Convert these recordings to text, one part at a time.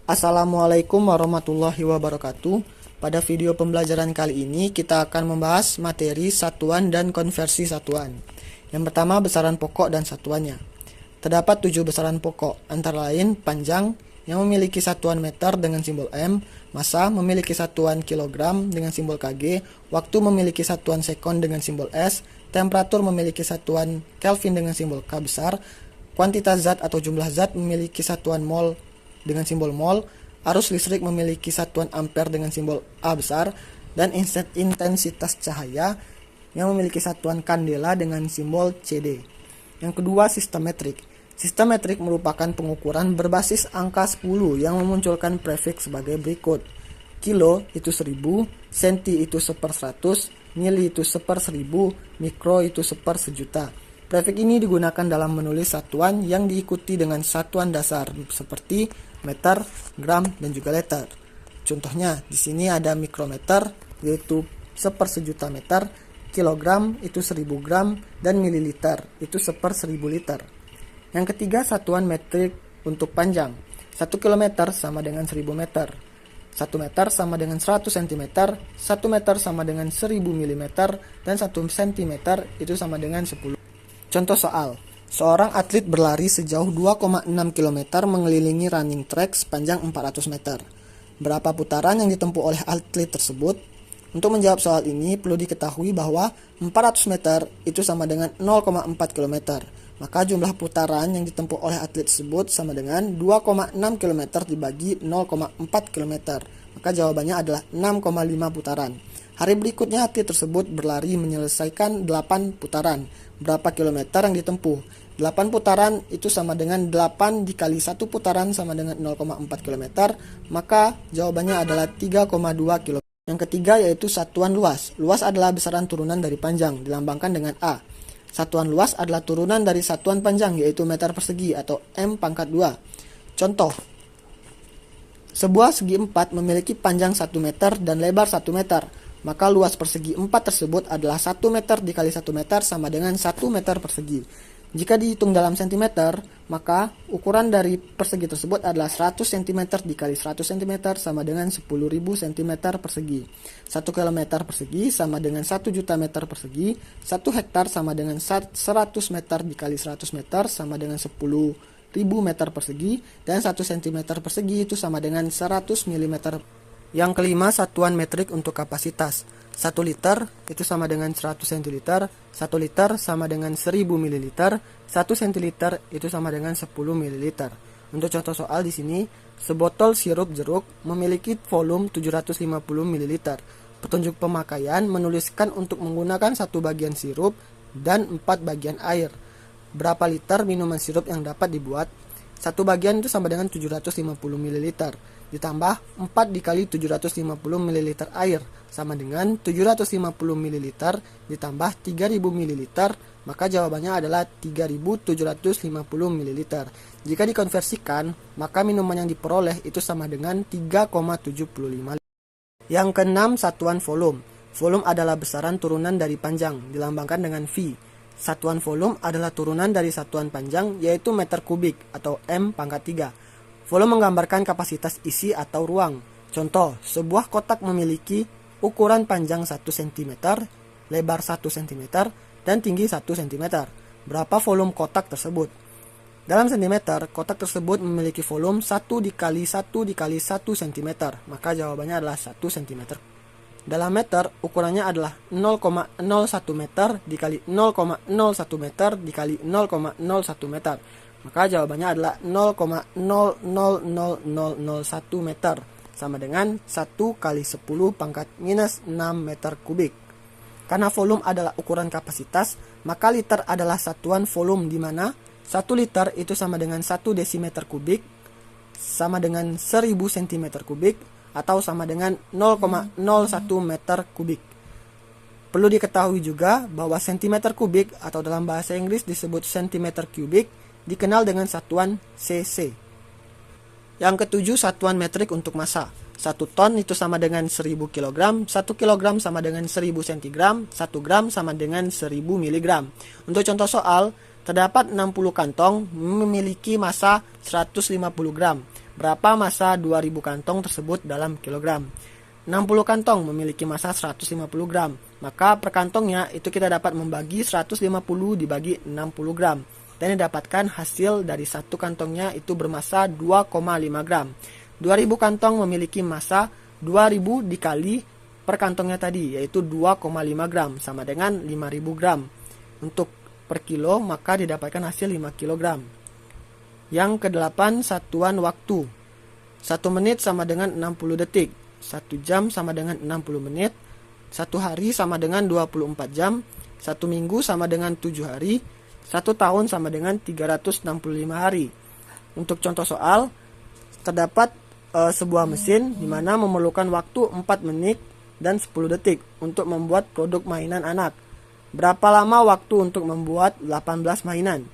Assalamualaikum warahmatullahi wabarakatuh. Pada video pembelajaran kali ini kita akan membahas materi satuan dan konversi satuan. Yang pertama, besaran pokok dan satuannya. Terdapat 7 besaran pokok, antara lain panjang yang memiliki satuan meter dengan simbol M, massa memiliki satuan kilogram dengan simbol kg, waktu memiliki satuan sekon dengan simbol S, temperatur memiliki satuan Kelvin dengan simbol K besar, kuantitas zat atau jumlah zat memiliki satuan mol dengan simbol mol, arus listrik memiliki satuan ampere dengan simbol A besar, dan intensitas cahaya yang memiliki satuan kandela dengan simbol CD. Yang kedua, sistem metrik. Sistem metrik merupakan pengukuran berbasis angka 10 yang memunculkan prefiks sebagai berikut. Kilo itu 1000, senti itu 1/100, mili itu 1/1000, mikro itu 1/1000. Prefix ini digunakan dalam menulis satuan yang diikuti dengan satuan dasar seperti meter, gram, dan juga liter. Contohnya, di sini ada mikrometer yaitu 1/1000 meter, kilogram itu 1000 gram, dan mililiter itu 1/1000 liter. Yang ketiga, satuan metrik untuk panjang. 1 km sama dengan 1000 meter. 1 meter sama dengan 100 cm, 1 meter sama dengan 1000 mm, dan 1 cm itu sama dengan 10. Contoh soal, seorang atlet berlari sejauh 2,6 km mengelilingi running track sepanjang 400 meter. Berapa putaran yang ditempuh oleh atlet tersebut? Untuk menjawab soal ini, perlu diketahui bahwa 400 meter itu sama dengan 0,4 km. Maka jumlah putaran yang ditempuh oleh atlet tersebut sama dengan 2,6 km dibagi 0,4 km. Maka jawabannya adalah 6,5 putaran. Hari berikutnya atlet tersebut berlari menyelesaikan 8 putaran. Berapa kilometer yang ditempuh? 8 putaran itu sama dengan 8 dikali 1 putaran sama dengan 0,4 km. Maka jawabannya adalah 3,2 km. Yang ketiga yaitu satuan luas. Luas adalah besaran turunan dari panjang, dilambangkan dengan A. Satuan luas adalah turunan dari satuan panjang, yaitu meter persegi atau M⁻². Contoh, sebuah segi 4 memiliki panjang 1 meter dan lebar 1 meter. Maka luas persegi 4 tersebut adalah 1 meter dikali 1 meter sama dengan 1 meter persegi. Jika dihitung dalam sentimeter, maka ukuran dari persegi tersebut adalah 100 cm dikali 100 cm sama dengan 10.000 cm persegi. 1 km persegi sama dengan 1 juta meter persegi. 1 hektar sama dengan 100 meter dikali 100 meter sama dengan 10.000 meter persegi. Dan 1 cm persegi itu sama dengan 100 mm. Yang kelima, satuan metrik untuk kapasitas. 1 liter itu sama dengan 100 centiliter, 1 liter sama dengan 1000 ml, 1 centiliter itu sama dengan 10 ml. Untuk contoh soal di sini, sebotol sirup jeruk memiliki volume 750 ml. Petunjuk pemakaian menuliskan untuk menggunakan 1 bagian sirup dan 4 bagian air. Berapa liter minuman sirup yang dapat dibuat? 1 bagian itu sama dengan 750 ml. Ditambah 4 dikali 750 ml air sama dengan 750 ml ditambah 3000 ml, maka jawabannya adalah 3750 ml. Jika dikonversikan, maka minuman yang diperoleh itu sama dengan 3,75 liter. Yang keenam, satuan volume. Volume adalah besaran turunan dari panjang, dilambangkan dengan V. Satuan volume adalah turunan dari satuan panjang, yaitu meter kubik atau M⁻3. Volume menggambarkan kapasitas isi atau ruang. Contoh, sebuah kotak memiliki ukuran panjang 1 cm, lebar 1 cm, dan tinggi 1 cm. Berapa volume kotak tersebut? Dalam cm, kotak tersebut memiliki volume 1 dikali 1 dikali 1 cm. Maka jawabannya adalah 1 cm. Dalam meter, ukurannya adalah 0,01 meter dikali 0,01 meter dikali 0,01 meter. Maka jawabannya adalah 0,000001 meter sama dengan 1 kali 10 pangkat minus 6 meter kubik. Karena volume adalah ukuran kapasitas, maka liter adalah satuan volume di mana 1 liter itu sama dengan 1 desimeter kubik sama dengan 1000 cm kubik atau sama dengan 0,01 meter kubik. Perlu diketahui juga bahwa centimeter kubik atau dalam bahasa Inggris disebut centimeter kubik dikenal dengan satuan cc. Yang ketujuh, satuan metrik untuk massa. 1 ton itu sama dengan 1000 kg, 1 kg sama dengan 1000 cg, 1 gram sama dengan 1000 mg. Untuk contoh soal, terdapat 60 kantong memiliki massa 150 gram. Berapa massa 2000 kantong tersebut dalam kilogram? 60 kantong memiliki massa 150 gram. Maka per kantongnya itu kita dapat membagi 150 dibagi 60 gram. Dan didapatkan hasil dari satu kantongnya itu bermassa 2,5 gram. 2000 kantong memiliki massa 2000 dikali per kantongnya tadi, yaitu 2,5 gram sama dengan 5000 gram. Untuk per kilo maka didapatkan hasil 5 kg. Yang ke-8, satuan waktu. 1 menit sama dengan 60 detik. 1 jam sama dengan 60 menit. 1 hari sama dengan 24 jam. 1 minggu sama dengan 7 hari. 1 tahun sama dengan 365 hari. Untuk contoh soal, terdapat sebuah mesin di mana memerlukan waktu 4 menit dan 10 detik untuk membuat produk mainan anak. Berapa lama waktu untuk membuat 18 mainan?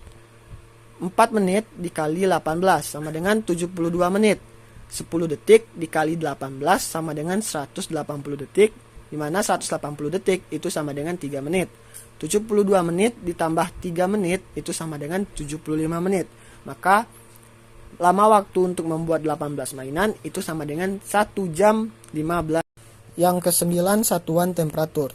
4 menit dikali 18 sama dengan 72 menit. 10 detik dikali 18 sama dengan 180 detik, di mana 180 detik itu sama dengan 3 menit. 72 menit ditambah 3 menit itu sama dengan 75 menit. Maka lama waktu untuk membuat 18 mainan itu sama dengan 1 jam 15. Yang ke-9, satuan temperatur.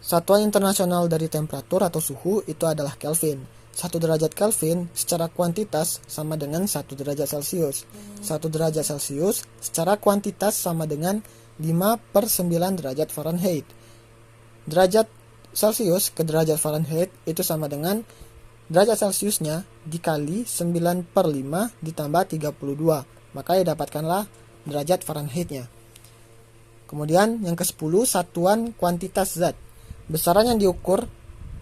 Satuan internasional dari temperatur atau suhu itu adalah Kelvin. 1 derajat Kelvin secara kuantitas sama dengan 1 derajat Celcius. 1 derajat Celcius secara kuantitas sama dengan 5/9 derajat Fahrenheit. Derajat Celcius ke derajat Fahrenheit itu sama dengan derajat Celciusnya dikali 9/5 ditambah 32. Maka didapatkanlah derajat Fahrenheitnya. Kemudian yang ke-10, satuan kuantitas zat. Besaran yang diukur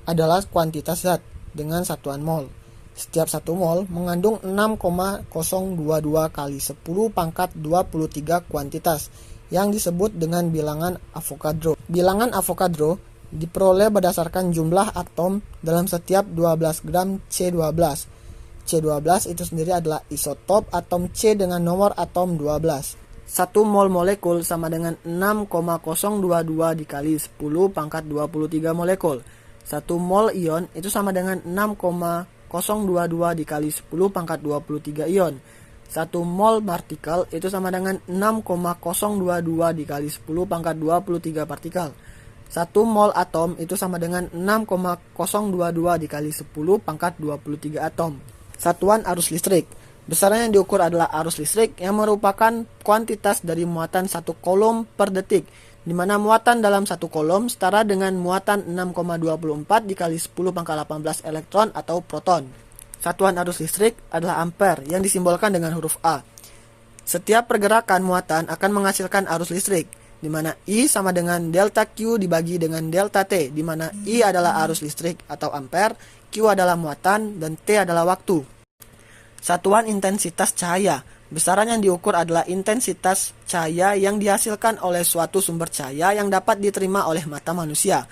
adalah kuantitas zat dengan satuan mol. Setiap 1 mol mengandung 6,022 kali 10 pangkat 23 kuantitas yang disebut dengan bilangan Avogadro. Bilangan Avogadro diperoleh berdasarkan jumlah atom dalam setiap 12 gram C12. C12 itu sendiri adalah isotop atom C dengan nomor atom 12. 1 mol molekul sama dengan 6,022 dikali 10 pangkat 23 molekul. 1 mol ion itu sama dengan 6,022 dikali 10 pangkat 23 ion. 1 mol partikel itu sama dengan 6,022 dikali 10 pangkat 23 partikel. 1 mol atom itu sama dengan 6,022 dikali 10 pangkat 23 atom. Satuan arus listrik. Besaran yang diukur adalah arus listrik yang merupakan kuantitas dari muatan 1 kolom per detik, di mana muatan dalam 1 kolom setara dengan muatan 6,24 dikali 10 pangkat 18 elektron atau proton. Satuan arus listrik adalah ampere yang disimbolkan dengan huruf A. Setiap pergerakan muatan akan menghasilkan arus listrik, di mana I sama dengan delta Q dibagi dengan delta T, di mana I adalah arus listrik atau ampere, Q adalah muatan, dan T adalah waktu. Satuan intensitas cahaya. Besaran yang diukur adalah intensitas cahaya yang dihasilkan oleh suatu sumber cahaya yang dapat diterima oleh mata manusia.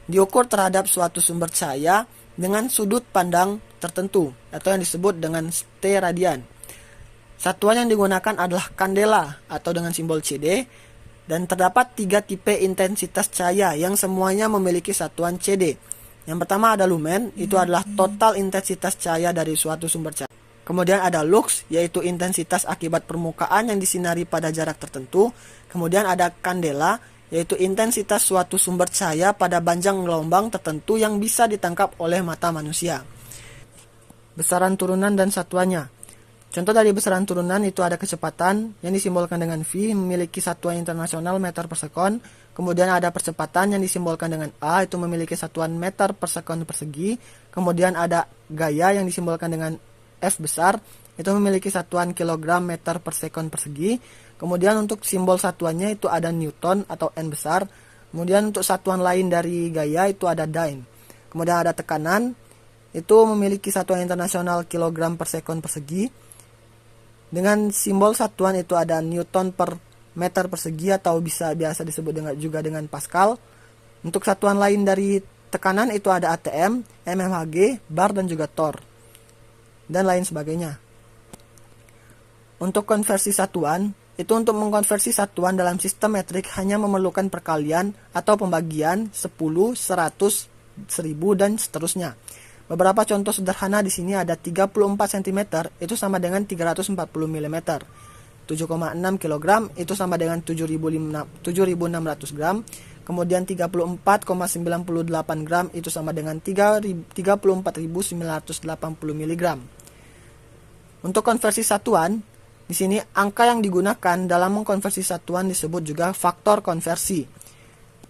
Diukur terhadap suatu sumber cahaya dengan sudut pandang tertentu, atau yang disebut dengan steradian. Satuan yang digunakan adalah kandela atau dengan simbol CD, dan terdapat 3 tipe intensitas cahaya yang semuanya memiliki satuan CD. Yang pertama ada lumen, itu adalah total intensitas cahaya dari suatu sumber cahaya. Kemudian ada lux, yaitu intensitas akibat permukaan yang disinari pada jarak tertentu. Kemudian ada kandela, yaitu intensitas suatu sumber cahaya pada panjang gelombang tertentu yang bisa ditangkap oleh mata manusia. Besaran turunan dan satuannya. Contoh dari besaran turunan itu ada kecepatan yang disimbolkan dengan V, memiliki satuan internasional meter per sekon. Kemudian ada percepatan yang disimbolkan dengan A, itu memiliki satuan meter per sekon persegi. Kemudian ada gaya yang disimbolkan dengan F besar, itu memiliki satuan kilogram meter per sekon persegi. Kemudian untuk simbol satuannya itu ada Newton atau N besar. Kemudian untuk satuan lain dari gaya itu ada dyne. Kemudian ada tekanan, itu memiliki satuan internasional kilogram per sekon persegi. Dengan simbol satuan itu ada Newton per meter persegi atau biasa disebut juga dengan Pascal. Untuk satuan lain dari tekanan itu ada ATM, mmHg, bar dan juga torr, dan lain sebagainya. Untuk konversi satuan, itu untuk mengkonversi satuan dalam sistem metrik hanya memerlukan perkalian atau pembagian 10, 100, 1000 dan seterusnya. Beberapa contoh sederhana di sini ada 34 cm itu sama dengan 340 mm. 7,6 kg itu sama dengan 7.600 gram. Kemudian 34,98 gram itu sama dengan 34.980 mg. Untuk konversi satuan, di sini angka yang digunakan dalam mengkonversi satuan disebut juga faktor konversi.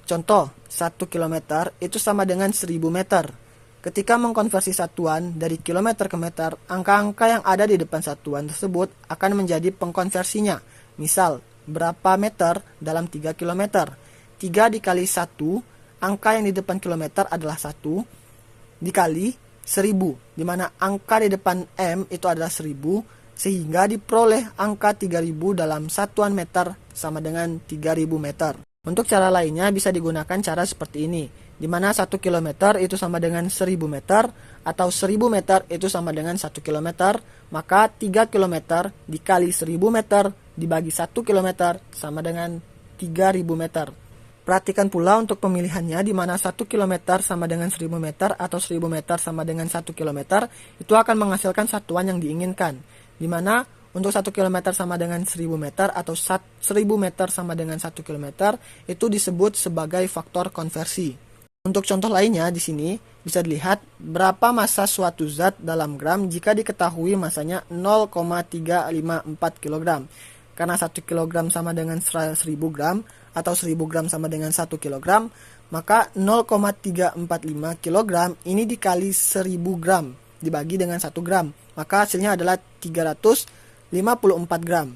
Contoh, 1 km itu sama dengan 1000 meter. Ketika mengkonversi satuan dari kilometer ke meter, angka-angka yang ada di depan satuan tersebut akan menjadi pengkonversinya. Misal, berapa meter dalam 3 km? 3 dikali 1, angka yang di depan kilometer adalah 1, dikali 1000, di mana angka di depan M itu adalah 1000, sehingga diperoleh angka 3000 dalam satuan meter sama dengan 3000 meter. Untuk cara lainnya bisa digunakan cara seperti ini, di mana 1 km itu sama dengan 1000 meter, atau 1000 meter itu sama dengan 1 km, maka 3 km dikali 1000 meter dibagi 1 km sama dengan 3000 meter. Perhatikan pula untuk pemilihannya, di mana 1 km sama dengan 1000 meter atau 1000 meter sama dengan 1 km, itu akan menghasilkan satuan yang diinginkan, di mana untuk 1 km sama dengan 1000 meter atau 1000 meter sama dengan 1 km itu disebut sebagai faktor konversi. Untuk contoh lainnya di sini bisa dilihat berapa massa suatu zat dalam gram jika diketahui masanya 0,354 kg. Karena 1 kg sama dengan 1000 gram atau 1000 gram sama dengan 1 kg, maka 0,345 kg ini dikali 1000 gram dibagi dengan 1 gram, maka hasilnya adalah 354 gram.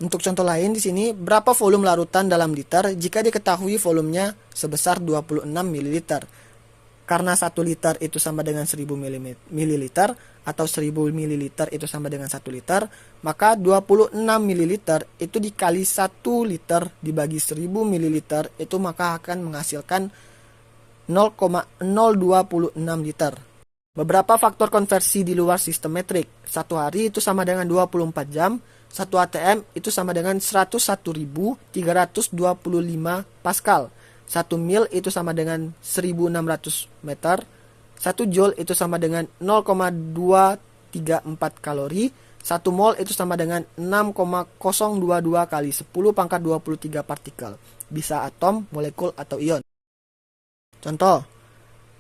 Untuk contoh lain di sini, berapa volume larutan dalam liter jika diketahui volumenya sebesar 26 ml. Karena 1 liter itu sama dengan 1000 ml atau 1000 ml itu sama dengan 1 liter, maka 26 ml itu dikali 1 liter dibagi 1000 ml itu maka akan menghasilkan 0,026 liter. Beberapa faktor konversi di luar sistem metrik. 1 hari itu sama dengan 24 jam, 1 ATM itu sama dengan 101.325 Pascal. 1 mil itu sama dengan 1600 meter. 1 joule itu sama dengan 0,234 kalori. 1 mol itu sama dengan 6,022 kali 10 pangkat 23 partikel. Bisa atom, molekul, atau ion. Contoh,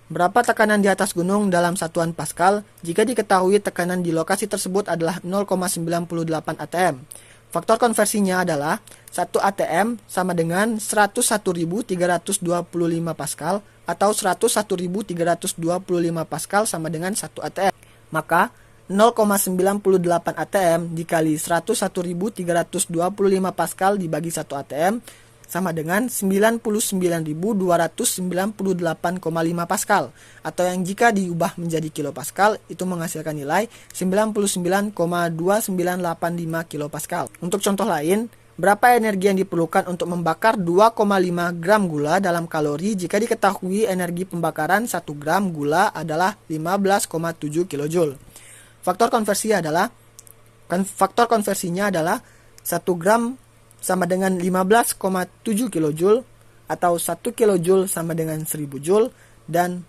berapa tekanan di atas gunung dalam satuan Pascal jika diketahui tekanan di lokasi tersebut adalah 0,98 atm. Faktor konversinya adalah 1 atm sama dengan 101.325 Pascal atau 101.325 Pascal sama dengan 1 atm. Maka 0,98 atm dikali 101.325 Pascal dibagi 1 atm sama dengan 99.298,5 Pascal, atau yang jika diubah menjadi kilopascal itu menghasilkan nilai 99,2985 kilopascal. Untuk contoh lain, berapa energi yang diperlukan untuk membakar 2,5 gram gula dalam kalori jika diketahui energi pembakaran 1 gram gula adalah 15,7 kJ. Faktor konversinya adalah 1 gram sama dengan 15,7 kJ atau 1 kJ sama dengan 1000 Joule dan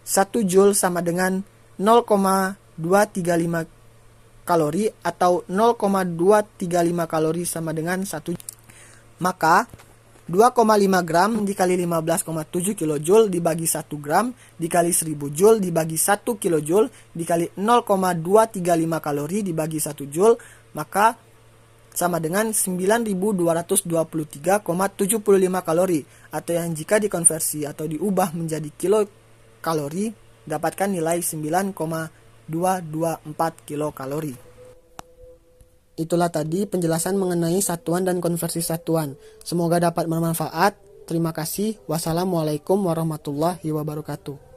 1 Joule sama dengan 0,235 kalori atau 0,235 kalori sama dengan 1. Maka 2,5 gram dikali 15,7 kJ dibagi 1 gram dikali 1000 Joule dibagi 1 kJ dikali 0,235 kalori dibagi 1 Joule, maka sama dengan 9.223,75 kalori, atau yang jika dikonversi atau diubah menjadi kilokalori dapatkan nilai 9,224 kilokalori. Itulah tadi penjelasan mengenai satuan dan konversi satuan. Semoga dapat bermanfaat. Terima kasih. Wassalamualaikum warahmatullahi wabarakatuh.